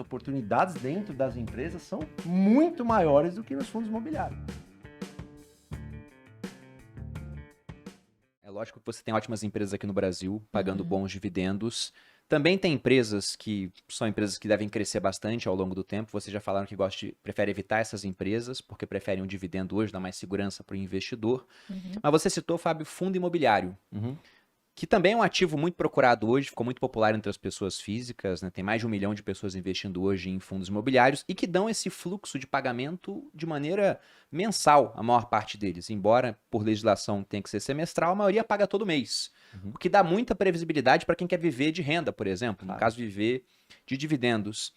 oportunidades dentro das empresas são muito maiores do que nos fundos imobiliários. É lógico que você tem ótimas empresas aqui no Brasil, pagando bons dividendos. Também tem empresas que são empresas que devem crescer bastante ao longo do tempo. Vocês já falaram que prefere evitar essas empresas, porque preferem um dividendo hoje, dá mais segurança para o investidor. Mas você citou, Fábio, fundo imobiliário, que também é um ativo muito procurado hoje, ficou muito popular entre as pessoas físicas, né? Tem mais de 1 milhão de pessoas investindo hoje em fundos imobiliários e que dão esse fluxo de pagamento de maneira mensal, a maior parte deles. Embora por legislação tenha que ser semestral, a maioria paga todo mês. O que dá muita previsibilidade para quem quer viver de renda, por exemplo, no caso viver de dividendos.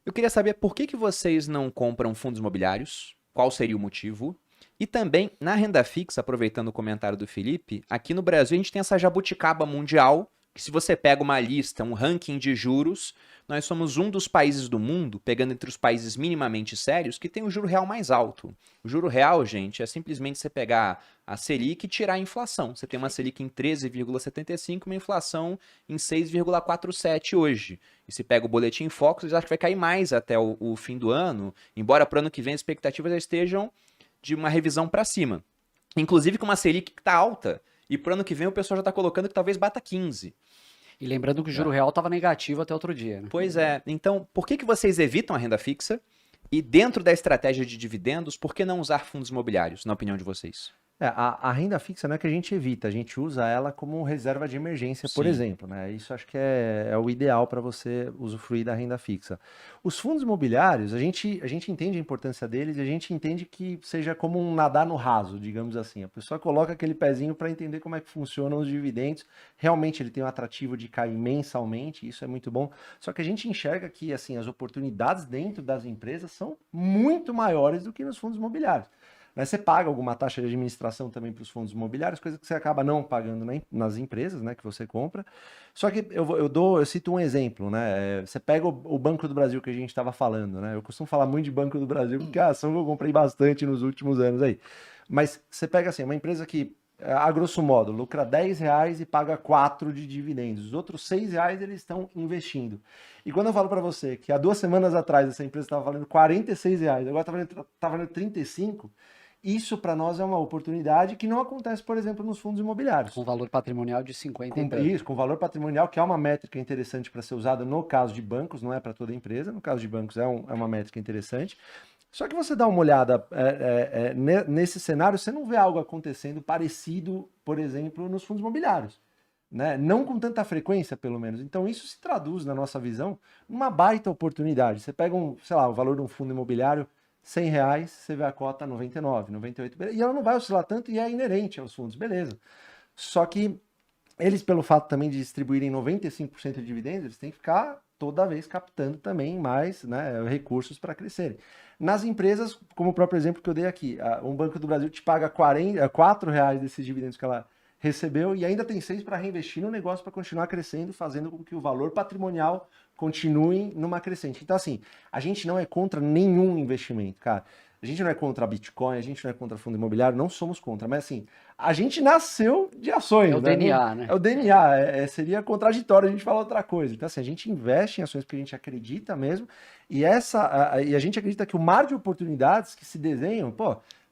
Eu queria saber por que vocês não compram fundos imobiliários, qual seria o motivo? E também, na renda fixa, aproveitando o comentário do Felipe, aqui no Brasil a gente tem essa jabuticaba mundial, que se você pega uma lista, um ranking de juros, nós somos um dos países do mundo, pegando entre os países minimamente sérios, que tem o juro real mais alto. O juro real, gente, é simplesmente você pegar a Selic e tirar a inflação. Você tem uma Selic em 13,75 e uma inflação em 6,47 hoje. E se pega o boletim Focus, eles acham que vai cair mais até o fim do ano, embora para o ano que vem as expectativas já estejam de uma revisão para cima. Inclusive com uma Selic que está alta. E para o ano que vem o pessoal já está colocando que talvez bata 15. E lembrando que o juro real estava negativo até outro dia, né? Pois é. Então, por que vocês evitam a renda fixa? E dentro da estratégia de dividendos, por que não usar fundos imobiliários, na opinião de vocês? A renda fixa não é que a gente evita, a gente usa ela como reserva de emergência, por exemplo, né? Isso acho que é o ideal para você usufruir da renda fixa. Os fundos imobiliários, a gente entende a importância deles e a gente entende que seja como um nadar no raso, digamos assim. A pessoa coloca aquele pezinho para entender como é que funcionam os dividendos. Realmente ele tem um atrativo de cair mensalmente, isso é muito bom. Só que a gente enxerga que assim, as oportunidades dentro das empresas são muito maiores do que nos fundos imobiliários. Você paga alguma taxa de administração também para os fundos imobiliários, coisa que você acaba não pagando nas empresas, né, que você compra. Só que eu cito um exemplo, né? Você pega o Banco do Brasil que a gente estava falando, né? Eu costumo falar muito de Banco do Brasil porque é a ação que eu comprei bastante nos últimos anos aí. Mas você pega assim, uma empresa que, a grosso modo, lucra R$10 e paga 4 de dividendos. Os outros R$6 eles estão investindo. E quando eu falo para você que há 2 semanas atrás essa empresa estava valendo R$46, agora está valendo 35, isso para nós é uma oportunidade que não acontece, por exemplo, nos fundos imobiliários. Com valor patrimonial de 50 Isso, com valor patrimonial, que é uma métrica interessante para ser usada no caso de bancos, não é para toda empresa. No caso de bancos é uma métrica interessante. Só que você dá uma olhada nesse cenário, você não vê algo acontecendo parecido, por exemplo, nos fundos imobiliários. Né? Não com tanta frequência, pelo menos. Então, isso se traduz, na nossa visão, numa baita oportunidade. Você pega o valor de um fundo imobiliário, R$100, você vê a cota 99, 98, e ela não vai oscilar tanto e é inerente aos fundos, beleza. Só que eles, pelo fato também de distribuírem 95% de dividendos, eles têm que ficar toda vez captando também mais, né, recursos para crescerem. Nas empresas, como o próprio exemplo que eu dei aqui, um Banco do Brasil te paga R$4 desses dividendos que ela recebeu e ainda tem 6 para reinvestir no negócio para continuar crescendo, fazendo com que o valor patrimonial continue numa crescente. Então, assim, a gente não é contra nenhum investimento, cara. A gente não é contra Bitcoin, a gente não é contra fundo imobiliário, não somos contra. Mas, assim, a gente nasceu de ações. É o DNA, né? É o DNA. Seria contraditório a gente falar outra coisa. Então, assim, a gente investe em ações porque a gente acredita mesmo. E a gente acredita que o mar de oportunidades que se desenham,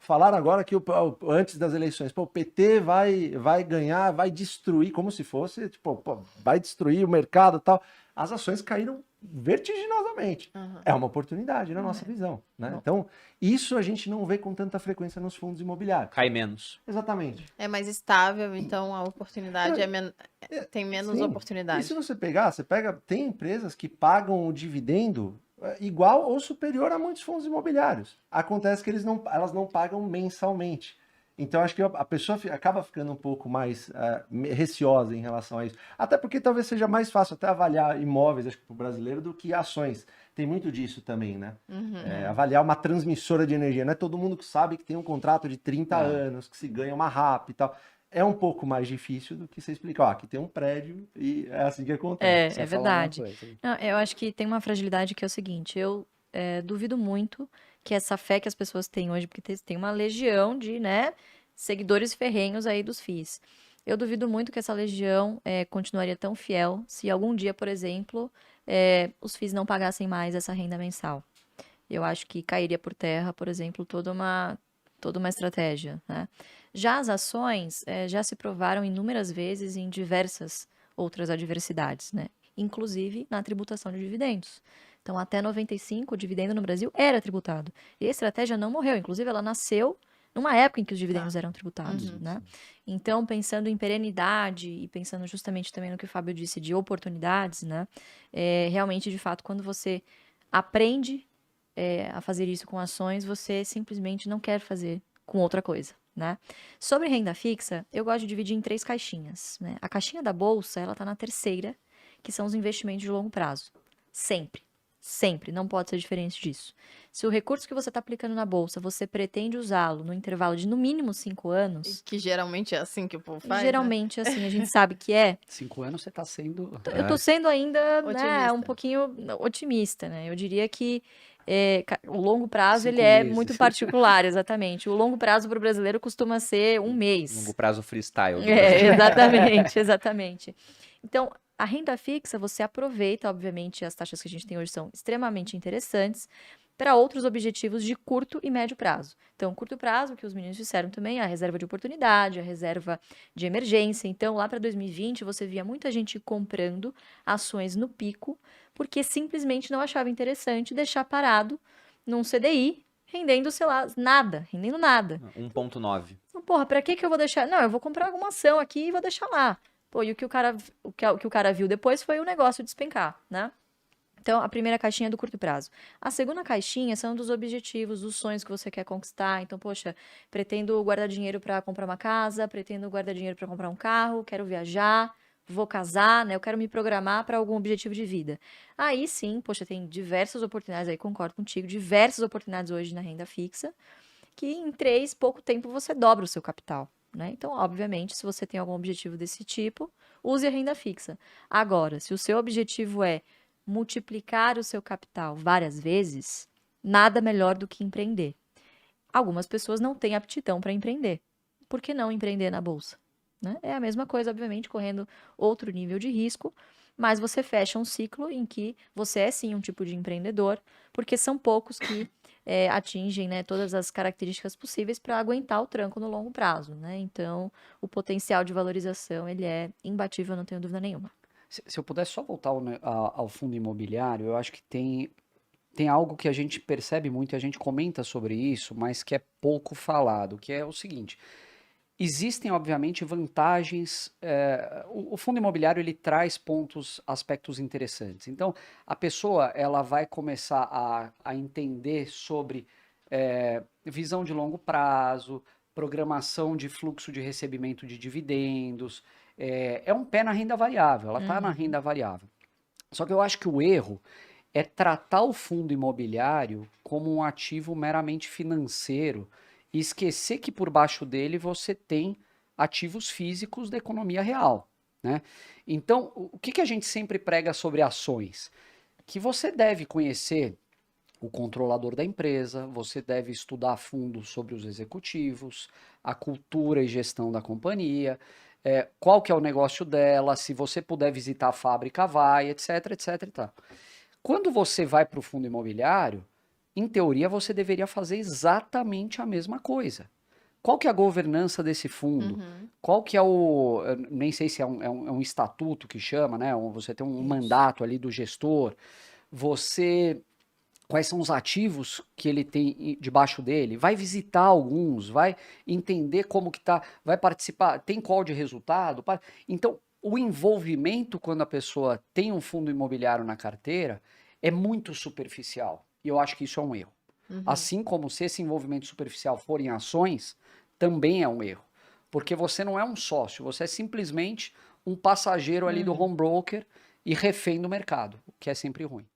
falaram agora que antes das eleições, o PT vai ganhar, vai destruir, como se fosse, vai destruir o mercado e tal. As ações caíram vertiginosamente. É uma oportunidade na nossa visão. Né? Então, isso a gente não vê com tanta frequência nos fundos imobiliários. Cai menos. Exatamente. É mais estável, então a oportunidade tem menos oportunidade. E se você tem empresas que pagam o dividendo igual ou superior a muitos fundos imobiliários. Acontece que elas não pagam mensalmente. Então, acho que a pessoa acaba ficando um pouco mais receosa em relação a isso. Até porque talvez seja mais fácil até avaliar imóveis, acho que para o brasileiro, do que ações. Tem muito disso também, né? Avaliar uma transmissora de energia. Não é todo mundo que sabe que tem um contrato de 30 anos, que se ganha uma RAP e tal. É um pouco mais difícil do que você explicar. Aqui tem um prédio e é assim que acontece. É verdade. Não, eu acho que tem uma fragilidade que é o seguinte, eu duvido muito que essa fé que as pessoas têm hoje, porque tem uma legião de, né, seguidores ferrenhos aí dos FIIs. Eu duvido muito que essa legião continuaria tão fiel se algum dia, por exemplo, os FIIs não pagassem mais essa renda mensal. Eu acho que cairia por terra, por exemplo, toda uma estratégia, né? Já as ações já se provaram inúmeras vezes em diversas outras adversidades, né? Inclusive na tributação de dividendos. Então, até 95, o dividendo no Brasil era tributado. E a estratégia não morreu, inclusive ela nasceu numa época em que os dividendos eram tributados, né? Então, pensando em perenidade e pensando justamente também no que o Fábio disse de oportunidades, né? Realmente, de fato, quando você aprende a fazer isso com ações, você simplesmente não quer fazer com outra coisa, né? Sobre renda fixa, eu gosto de dividir em 3 caixinhas, né? A caixinha da bolsa, ela tá na terceira, que são os investimentos de longo prazo. Sempre. Sempre, não pode ser diferente disso. Se o recurso que você está aplicando na bolsa, você pretende usá-lo no intervalo de no mínimo 5 anos, Que geralmente é assim que o povo faz, né? geralmente assim, a gente sabe que 5 anos você tá sendo... eu tô sendo ainda, né, Otimista. um pouquinho otimista, né? Eu diria que o longo prazo, 5 ele é meses. muito particular, exatamente. O longo prazo para o brasileiro costuma ser um mês. Longo prazo freestyle. do Brasil. Exatamente, exatamente. Então, a renda fixa, você aproveita, obviamente, as taxas que a gente tem hoje são extremamente interessantes para outros objetivos de curto e médio prazo. Então, curto prazo, que os meninos disseram também, a reserva de oportunidade, a reserva de emergência. Então, lá para 2020, você via muita gente comprando ações no pico, porque simplesmente não achava interessante deixar parado num CDI, rendendo, sei lá, nada, rendendo nada. 1,9. Então, porra, pra que eu vou deixar? Não, eu vou comprar alguma ação aqui e vou deixar lá. Pô, e o que o cara viu depois foi o negócio despencar, né? Então, a primeira caixinha é do curto prazo. A segunda caixinha são dos objetivos, dos sonhos que você quer conquistar. Então, poxa, pretendo guardar dinheiro para comprar uma casa, pretendo guardar dinheiro para comprar um carro, quero viajar, vou casar, né? Eu quero me programar para algum objetivo de vida. Aí sim, poxa, tem diversas oportunidades aí, concordo contigo, diversas oportunidades hoje na renda fixa, que em pouco tempo você dobra o seu capital, né? Então, obviamente, se você tem algum objetivo desse tipo, use a renda fixa. Agora, se o seu objetivo é multiplicar o seu capital várias vezes, nada melhor do que empreender. Algumas pessoas não têm aptidão para empreender. Por que não empreender na bolsa? Né? É a mesma coisa, obviamente, correndo outro nível de risco, mas você fecha um ciclo em que você é sim um tipo de empreendedor, porque são poucos que atingem, né, todas as características possíveis para aguentar o tranco no longo prazo, né? Então, o potencial de valorização ele é imbatível, não tenho dúvida nenhuma. Se eu pudesse só voltar ao fundo imobiliário, eu acho que tem algo que a gente percebe muito e a gente comenta sobre isso, mas que é pouco falado, que é o seguinte: existem, obviamente, vantagens. O fundo imobiliário ele traz aspectos interessantes. Então, a pessoa ela vai começar a entender sobre visão de longo prazo, programação de fluxo de recebimento de dividendos. É um pé na renda variável, ela está na renda variável. Só que eu acho que o erro é tratar o fundo imobiliário como um ativo meramente financeiro e esquecer que por baixo dele você tem ativos físicos da economia real, né? Então, o que a gente sempre prega sobre ações? Que você deve conhecer o controlador da empresa, você deve estudar a fundo sobre os executivos, a cultura e gestão da companhia, qual que é o negócio dela, se você puder visitar a fábrica, vai, etc, etc e tal. Quando você vai para o fundo imobiliário, em teoria, você deveria fazer exatamente a mesma coisa. Qual que é a governança desse fundo? Qual que é nem sei se é um estatuto que chama, né? Você tem um mandato ali do gestor. Quais são os ativos que ele tem debaixo dele? Vai visitar alguns, vai entender como que tá, vai participar, tem call de resultado. Então, o envolvimento quando a pessoa tem um fundo imobiliário na carteira é muito superficial. E eu acho que isso é um erro. Assim como se esse envolvimento superficial for em ações, também é um erro. Porque você não é um sócio, você é simplesmente um passageiro ali do home broker e refém do mercado, o que é sempre ruim.